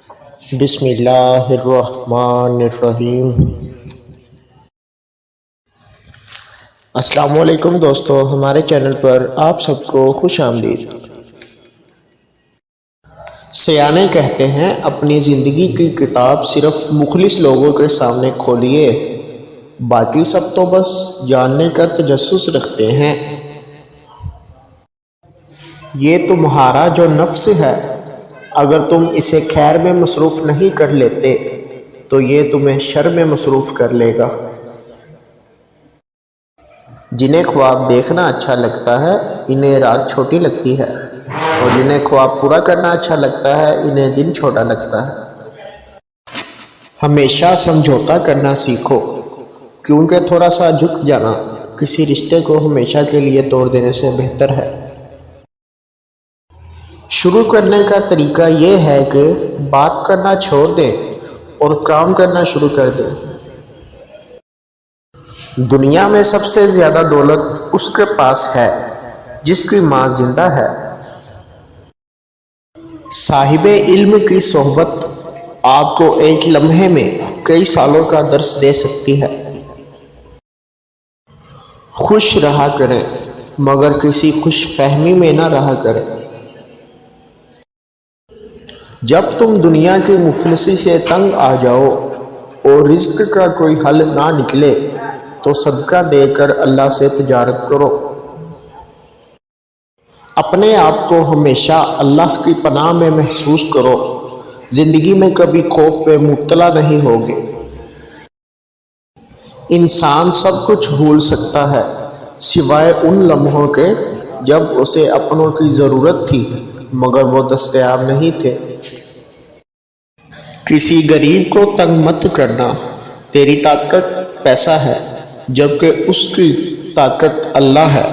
بسم اللہ الرحمن الرحیم۔ السلام علیکم دوستو، ہمارے چینل پر آپ سب کو خوش آمدید۔ سیانے کہتے ہیں اپنی زندگی کی کتاب صرف مخلص لوگوں کے سامنے کھولیے، باقی سب تو بس جاننے کا تجسس رکھتے ہیں۔ یہ تمہارا جو نفس ہے، اگر تم اسے خیر میں مصروف نہیں کر لیتے تو یہ تمہیں شر میں مصروف کر لے گا۔ جنہیں خواب دیکھنا اچھا لگتا ہے انہیں رات چھوٹی لگتی ہے، اور جنہیں خواب پورا کرنا اچھا لگتا ہے انہیں دن چھوٹا لگتا ہے۔ ہمیشہ سمجھوتا کرنا سیکھو، کیونکہ تھوڑا سا جھک جانا کسی رشتے کو ہمیشہ کے لیے توڑ دینے سے بہتر ہے۔ شروع کرنے کا طریقہ یہ ہے کہ بات کرنا چھوڑ دیں اور کام کرنا شروع کر دیں۔ دنیا میں سب سے زیادہ دولت اس کے پاس ہے جس کی ماں زندہ ہے۔ صاحب علم کی صحبت آپ کو ایک لمحے میں کئی سالوں کا درس دے سکتی ہے۔ خوش رہا کریں مگر کسی خوش فہمی میں نہ رہا کریں۔ جب تم دنیا کی مفلسی سے تنگ آ جاؤ اور رزق کا کوئی حل نہ نکلے تو صدقہ دے کر اللہ سے تجارت کرو۔ اپنے آپ کو ہمیشہ اللہ کی پناہ میں محسوس کرو، زندگی میں کبھی خوف پہ مبتلا نہیں ہوگے۔ انسان سب کچھ بھول سکتا ہے سوائے ان لمحوں کے جب اسے اپنوں کی ضرورت تھی مگر وہ دستیاب نہیں تھے۔ کسی غریب کو تنگ مت کرنا، تیری طاقت پیسہ ہے جبکہ اس کی طاقت اللہ ہے۔